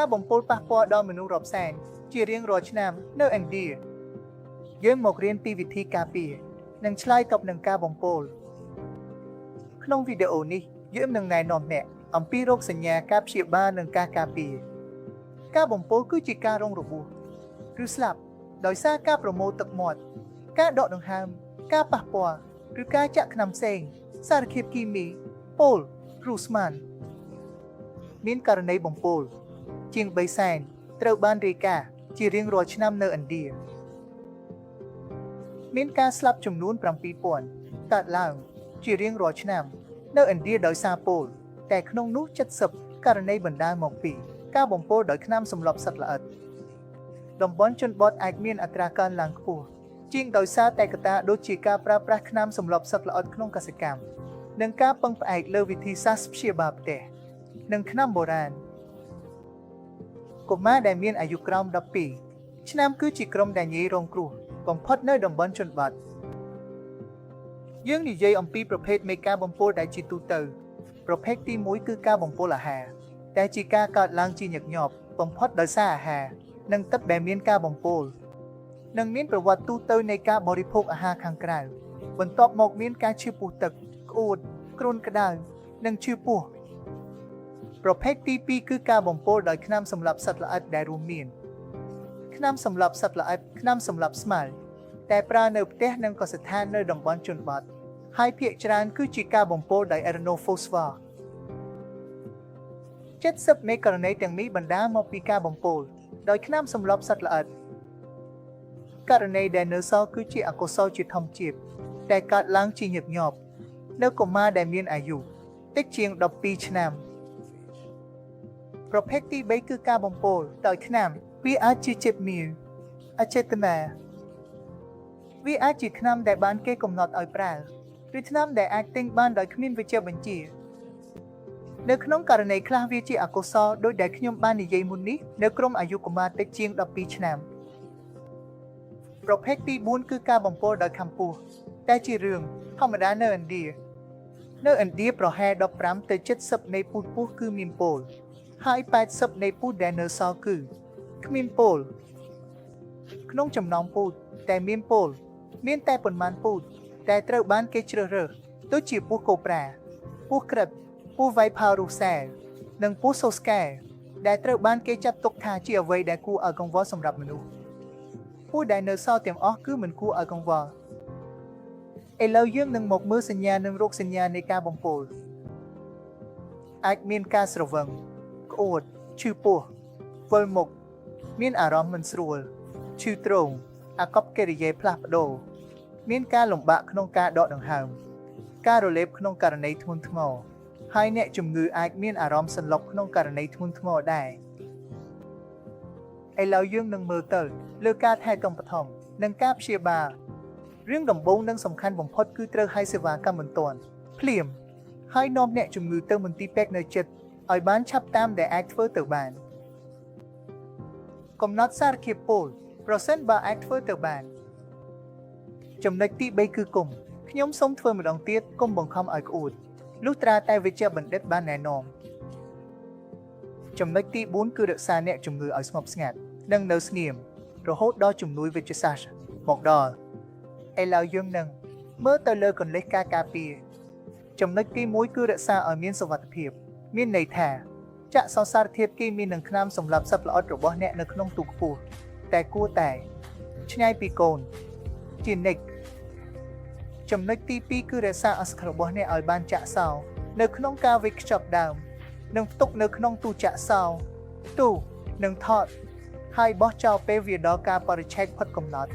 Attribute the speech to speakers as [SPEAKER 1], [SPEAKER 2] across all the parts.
[SPEAKER 1] ការបំពុលប៉ះពាល់ដល់មនុស្សរាប់សែនជារៀងរាល់ឆ្នាំនៅឥណ្ឌាយើងមករៀនពីវិធីការពារនិងឆ្លើយតបនឹងការបំពុលក្នុងវីដេអូនេះយើងនឹងណែនាំអ្នកអំពីរោគសញ្ញាការព្យាបាលនិងការការពារការបំពុលគឺជាការរងរបួសឬស្លាប់ដោយសារការប្រមូលទឹកមាត់ការដកដង្ហើមការប៉ះពាល់ឬការចាក់ថ្នាំផ្សេងសារធាតុគីមីពុលឬស្មានមានករណីបំពុលជាង3សែនត្រូវបានរាយការណ៍ជារៀងរាល់ឆ្នាំនៅឥណ្ឌាមានការស្លាប់ចំនួន 7,000 កើតឡើងជារៀងរាល់ឆ្នាំនៅឥណ្ឌាដោយសារពុលតែក្នុងនោះ70ករណីបណ្ដាលមកពីការបំពុលដោយថ្នាំសម្លាប់សត្វល្អិតតំបន់ជនបទអាចមានអត្រាកើនឡើងខ្ពស់ជាងដោយសារតែកត្តាដូចជាការប្រើប្រាស់ថ្នាំសម្លាប់សត្វល្អិតក្នុងកសិកម្មនិងការពឹងផ្អែកលើវិធីសាស្ត្រព្យាបាលផ្ទះនិងថ្នាំបុរាណកុមារដែលមានអាយុក្រោម12ឆ្នាំគឺជាក្រុមដែលងាយរងគ្រោះបំផុតនៅតំបន់ជនបទយើងនិយាយអំពីប្រភេទនៃការបំពុលដែលជាទូទៅប្រភេទទី1គឺការបំពុលអាហារដែលជាការកើតឡើងជាញឹកញាប់បំផុតដោយសារអាហារនិងទឹកដែលមានការបំពុលនិងមានប្រវត្តិទូទៅនៃការបរិភោគអាហារខាងក្រៅបន្ទាប់មកមានការឈឺពោះទឹកក្អួតគ្រុនក្តៅនិងឈឺពោះប្រភេទទី2គឺការបំពុលដោយថ្នាំសម្លាប់សត្វល្អិតដែលរួមមានថ្នាំសម្លាប់សត្វល្អិតថ្នាំសម្លាប់ស្មៅតែប្រើនៅផ្ទះនិងក៏ស្ថាននៅតំបន់ជនបទហើយភាគច្រើនគឺជាការបំពុលដោយអេរ៉ាណូហ្វូស្វ័រ70នៃករណីទាំងនេះបណ្ដាលមកពីការបំពុលដោយថ្នាំសម្លាប់សត្វល្អិតករណីដែលនៅសល់គឺជាអកុសលជាធម្មជាតិតែកើតឡើងជាញឹកញាប់នៅកុមារដែលមានអាយុតិចជាង12ឆ្នាំប្រភេទទី3គឺការបំពុលដោយថ្នាំវាអាចជាជាតិមៀលអចេតនាវាអាចជាថ្នាំដែលបានគេកំណត់ឲ្យប្រើឬថ្នាំដែលអាចទិញបានដោយគ្មានវេជ្ជបញ្ជានៅក្នុងករណីខ្លះវាជាអកុសលដោយដែលខ្ញុំបាននិយាយមុននេះនៅក្រុមអាយុកុមារតិចជាង12ឆ្នាំប្រភេទទី4គឺការបំពុលដោយកម្ពស់តែជារឿងធម្មតានៅឥណ្ឌាប្រហែល15ទៅ70នៃពូជពោះគឺមានពុលហើយ80នៃពូជដែលនៅសល់គឺគ្មានពុលក្នុងចំណោមពូជតែមានពុលមានតែប៉ុន្មានពូជតែត្រូវបានគេជ្រើសរើសដូចជាពូជកូប្រាពូជក្រិតពូជវៃផារូសែលនិងពូជសូស្កែដែលត្រូវបានគេចាត់ទុកថាជាអ្វីដែលគួរឲ្យកង្វល់សម្រាប់មនុស្សពូជដែលនៅសល់ទាំងអស់គឺមិនគួរឲ្យកង្វល់ឥឡូវយើងនឹងមកមើលសញ្ញានិងរោគសញ្ញានៃការបំពុលអាចមានការស្រវឹងក្អួតឈឺពោះវិលមុខមានអារម្មណ៍មិនស្រួលឈឺទ្រូងអាកប្បកិរិយាផ្លាស់ប្ដូរមានការលំបាកក្នុងការដកដង្ហើមការរលេបក្នុងករណីធ្ងន់ធ្ងរហើយអ្នកជំងឺអាចមានអារម្មណ៍សន្លប់ក្នុងករណីធ្ងន់ធ្ងរដែរឥឡូវយើងនឹងមើលទៅលើការថែទាំបឋមនិងការព្យាបាលរឿងដំបូងនិងសំខាន់បំផុតគឺត្រូវហៅសេវាកម្មបន្ទាន់ភ្លាមហើយនាំអ្នកជំងឺទៅមន្ទីរពេទ្យនៅជិតឲ្យបានឆាប់តាមដែលអាចធ្វើទៅបានកំណត់សារធាតុពុលប្រសិនបើអាចធ្វើទៅបានចំណុចទី3គឺគុំខ្ញុំសូមធ្វើម្ដងទៀតគុំបង្ខំឲ្យក្អួតលុះត្រាតែវេជ្ជបណ្ឌិតបានណែនាំចំណុចទី4គឺរក្សាអ្នកជំងឺឲ្យស្ងប់ស្ងាត់និងនៅស្ងៀមរហូតដល់ជំនួយវេជ្ជសាស្ត្រមកដល់ឥឡូវយើងនឹងមើលទៅលើគន្លឹះការការពារចំណុចទី1គឺរក្សាឲ្យមានសុវត្ថិភាពមានន័យថាចាក់សរសារធាតុគីមីនិងថ្នាំសម្លាប់សត្វល្អិតរបស់អ្នកនៅក្នុងទូខ្ពស់តែគួរតែឆ្ងាយពីកូនជានិច្ចចំណុចទី2គឺរក្សាអស្ចារ្យរបស់អ្នកឲ្យបានចាក់សោនៅក្នុងការវេចខ្ចប់ដើមនិងផ្ទុកនៅក្នុងទូចាក់សោទូនិងថតហើយបោះចោលពេលវាដល់ការបរិច្ឆេទផុតកំណត់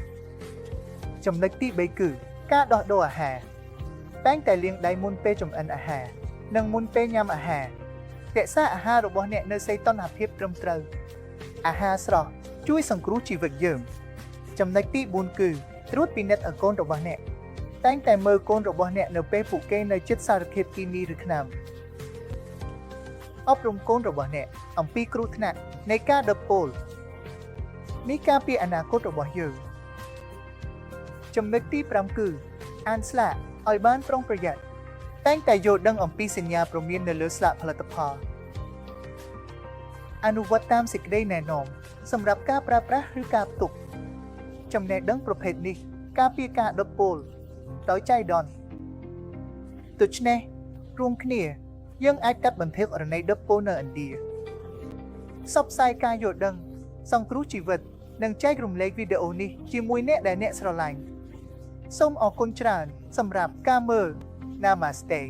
[SPEAKER 1] ចំណុចទី3គឺការដោះដូរអាហារតែងតែលាងដៃមុនពេលចម្អិនអាហារនិងមុនពេលញ៉ាំអាហាររក្សាអាហាររបស់អ្នកនៅសីតុណ្ហភាពត្រឹមត្រូវអាហារស្រស់ជួយសង្គ្រោះជីវិតយើងចំណុចទី4គឺត្រួតពិនិត្យឲ្យកូនរបស់អ្នកតែងតែមើលកូនរបស់អ្នកនៅពេលពួកគេនៅជិតសារធាតុគីមីឬថ្នាំអប់រំកូនរបស់អ្នកអំពីគ្រោះថ្នាក់នៃការដុតពុលនេះការពារអនាគតរបស់យើងចំណុចទី5គឺអានស្លាកឲ្យបានប្រុងប្រយ័ត្នតែងតែយល់ដឹងអំពីសញ្ញាព្រមាននៅលើស្លាកផលិតផល អនុវត្តតាមសេចក្តីណែនាំសម្រាប់ការប្រើប្រាស់ឬការផ្ទុកចំណេះដឹងប្រភេទនេះការពារការដុតពោលដោយចៃដន្យដូច្នេះរួមគ្នាយើងអាចកាត់បន្ថយករណីដុតពោលនៅឥណ្ឌាផ្សព្វផ្សាយការយល់ដឹងសង្គ្រោះជីវិតនិងចែករំលែកវីដេអូនេះជាមួយអ្នកដែលអ្នកស្រឡាញ់សូមអរគុណច្រើនសម្រាប់ការមើល Namaste